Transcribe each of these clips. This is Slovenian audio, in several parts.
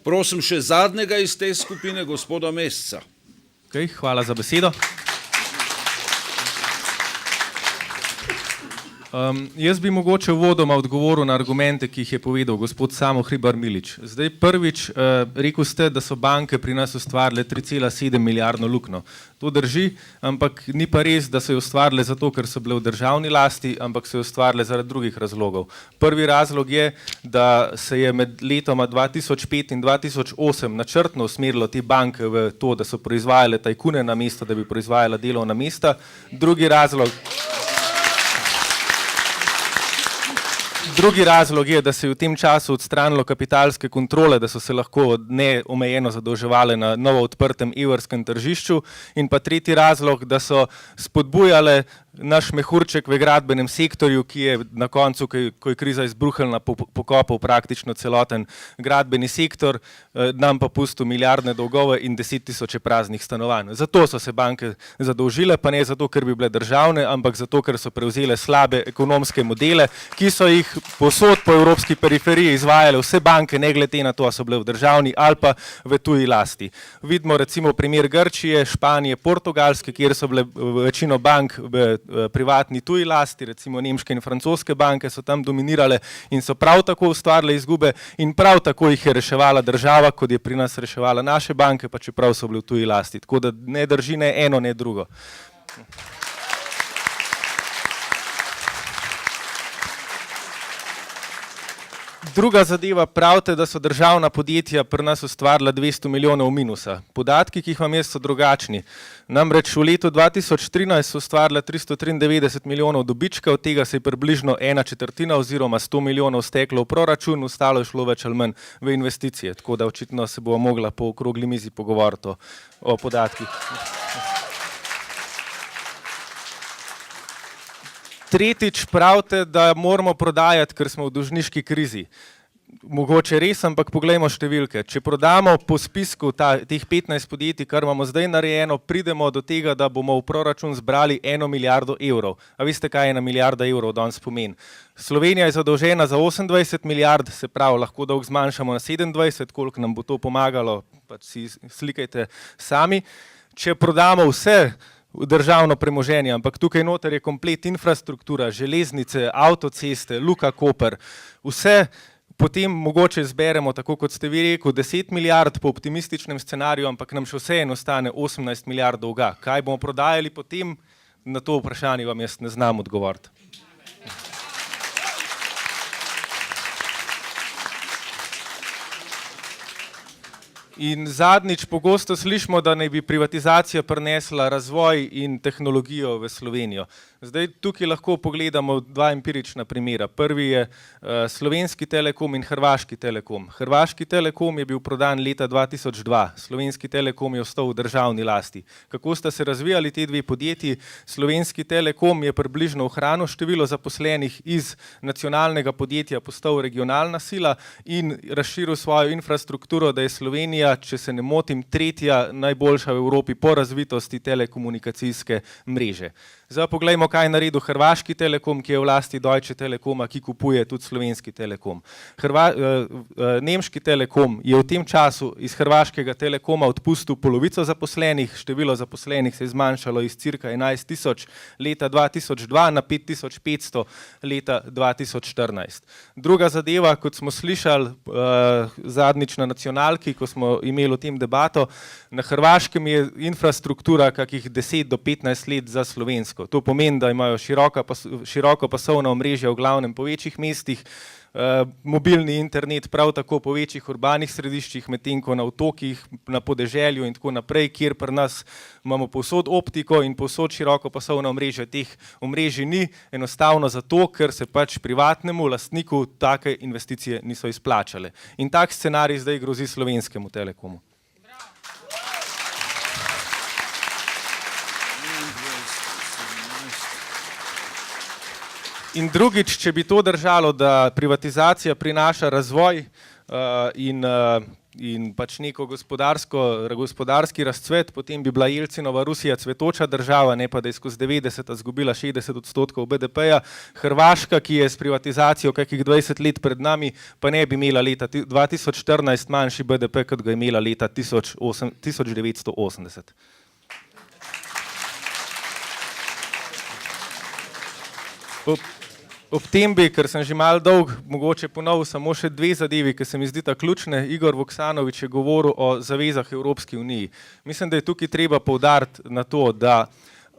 Prosim še zadnjega iz te skupine, gospoda Mesca. Okay, hvala za besedo. Jaz bi mogoče uvodoma odgovoril na argumente, ki jih je povedal gospod Samo Hribar Milič. Zdaj prvič, rekel ste, da so banke pri nas ustvarile 3,7 milijardno luknjo. To drži, ampak ni pa res, da so jo ustvarile zato, ker so bile v državni lasti, ampak so jo ustvarile zaradi drugih razlogov. Prvi razlog je, da se je med letoma 2005 in 2008 načrtno usmerilo te banke v to, da so proizvajale tajkune namesto, da bi proizvajala delovna mesta. Drugi razlog je, da se je v tem času odstranilo kapitalske kontrole, da so se lahko neomejeno zadolževale na novo odprtem evrskem tržišču, in pa tretji razlog, da so spodbujale naš mehurček v gradbenem sektorju, ki je na koncu, ko je kriza izbruhnila, pokopal praktično celoten gradbeni sektor, nam pa pustil milijardne dolgove in 10 tisoče praznih stanovanj. Zato so se banke zadolžile, pa ne zato, ker bi bile državne, ampak zato, ker so prevzele slabe ekonomske modele, ki so jih povsod po evropski periferiji izvajale vse banke, ne glede na to, ali so bile v državni ali pa v tuji lasti. Vidimo recimo primer Grčije, Španije, Portugalske, kjer so bile večino bank v privatni tuji lasti, recimo nemške in francoske banke so tam dominirale in so prav tako ustvarile izgube in prav tako jih je reševala država, kot je pri nas reševala naše banke, pa čeprav so bile v tuji lasti. Tako da ne drži ne eno, ne drugo. Druga zadeva, pravite, da so državna podjetja pri nas ustvarila 200 milijonov minusa. Podatki, ki jih vam jaz, so drugačni. Namreč v letu 2013 so ustvarila 393 milijonov dobička, od tega se je približno 1/4 oziroma 100 milijonov steklo v proračun, ostalo je šlo več ali manj v investicije. Tako da očitno se bo mogla po okrogli mizi pogovoriti o podatkih. Tretjič, pravite, da moramo prodajati, ker smo v dolžniški krizi. Mogoče res, ampak poglejmo številke. Če prodamo po spisku teh 15 podjetij, kar imamo zdaj narejeno, pridemo do tega, da bomo v proračun zbrali 1 milijardo evrov. A veste, kaj 1 milijarda evrov danes pomeni? Slovenija je zadolžena za 28 milijard, se pravi, lahko dolg zmanjšamo na 27, koliko nam bo to pomagalo, pa si slikajte sami. Če prodamo vse državno premoženje, ampak tukaj noter je komplet infrastruktura, železnice, avtoceste, Luka Koper, vse, potem mogoče zberemo, tako kot ste vi rekel, 10 milijard po optimističnem scenariju, ampak nam še vseeno ostane 18 milijard dolga. Kaj bomo prodajali potem? Na to vprašanje vam jaz ne znam odgovoriti. In zadnjič, pogosto slišimo, da naj bi privatizacija prinesla razvoj in tehnologijo v Slovenijo. Zdaj tukaj lahko pogledamo dva empirična primera. Prvi je Slovenski Telekom in Hrvaški Telekom. Hrvaški Telekom je bil prodan leta 2002, Slovenski Telekom je ostal v državni lasti. Kako sta se razvijali te dve podjetji? Slovenski Telekom je približno ohranil število zaposlenih iz nacionalnega podjetja, postal regionalna sila in razširil svojo infrastrukturo, da je Slovenija, če se ne motim, tretja najboljša v Evropi po razvitosti telekomunikacijske mreže. Zdaj poglejmo, kaj je naredil Hrvaški Telekom, ki je v lasti Deutsche Telekoma, ki kupuje tudi Slovenski Telekom. Nemški Telekom je v tem času iz Hrvaškega Telekoma odpustil polovico zaposlenih, število zaposlenih se je zmanjšalo iz cirka 11 tisoč leta 2002 na 5500 leta 2014. Druga zadeva, kot smo slišali zadnjič na nacionalki, ko smo imeli o tem debato, na Hrvaškem je infrastruktura kakih 10 do 15 let za slovensko. To pomeni, da imajo široko pasovna omrežja v glavnem po večjih mestih, mobilni internet prav tako po večjih urbanih središčih, medtem ko na otokih, na podeželju in tako naprej, kjer pri nas imamo povsod optiko in povsod široko pasovna omrežja, teh omrežij ni, enostavno zato, ker se pač privatnemu lastniku take investicije niso izplačale. In tak scenarij zdaj grozi Slovenskemu Telekomu. In drugič, če bi to držalo, da privatizacija prinaša razvoj, in pač neko gospodarski razcvet, potem bi bila Jelcinova Rusija cvetoča država, ne pa da je skozi 90 izgubila 60% BDP-ja. Hrvaška, ki je s privatizacijo kakih 20 let pred nami, pa ne bi imela leta 2014 manjši BDP, kot ga je imela leta 1980. Ob tem bi, ker sem že malo dolg, mogoče ponovil samo še dve zadevi, ki se mi zdita ključne. Igor Voksanovič je govoril o zavezah Evropski uniji. Mislim, da je tukaj treba poudariti na to, da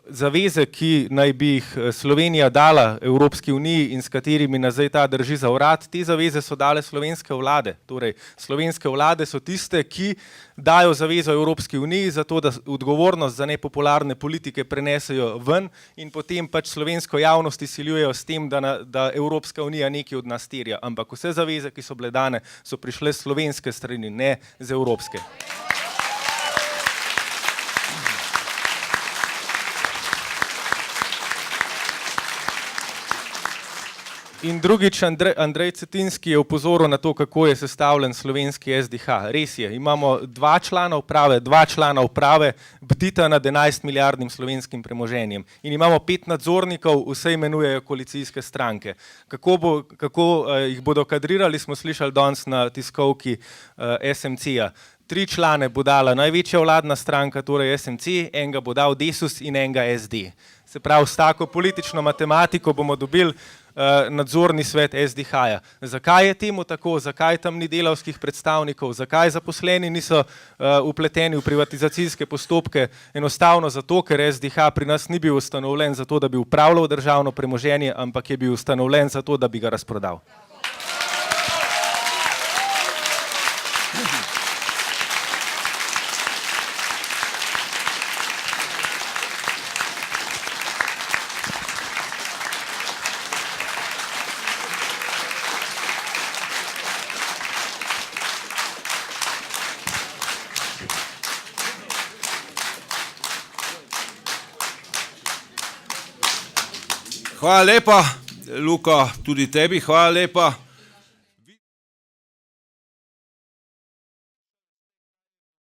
zaveze, ki naj bi jih Slovenija dala Evropski uniji in s katerimi nas zdaj ta drži za vrat, te zaveze so dale slovenske vlade. Torej, slovenske vlade so tiste, ki dajo zavezo Evropski uniji za to, da odgovornost za nepopularne politike prenesejo ven in potem pač slovensko javnost izsiljujejo s tem, da Evropska unija nekaj od nas terja. Ampak vse zaveze, ki so bile dane, so prišle s slovenske strani, ne z evropske. In drugič, Andrej Cetinski je opozoril na to, kako je sestavljen slovenski SDH. Res je, imamo dva člana uprave bdita nad 11 milijardnim slovenskim premoženjem. In imamo 5 nadzornikov, vse imenujejo koalicijske stranke. Kako jih bodo kadrirali, smo slišali danes na tiskovki SMC-ja. 3 člane bo dala največja vladna stranka, torej SMC, enega bo dal Desus in enega SD. Se pravi, s tako politično matematiko bomo dobili nadzorni svet SDH-ja. Zakaj je temu tako? Zakaj tam ni delavskih predstavnikov? Zakaj zaposleni niso vpleteni v privatizacijske postopke? Enostavno zato, ker SDH pri nas ni bil ustanovljen zato, da bi upravljal državno premoženje, ampak je bil ustanovljen zato, da bi ga razprodal. Hvala lepa, Luka, tudi tebi hvala lepa.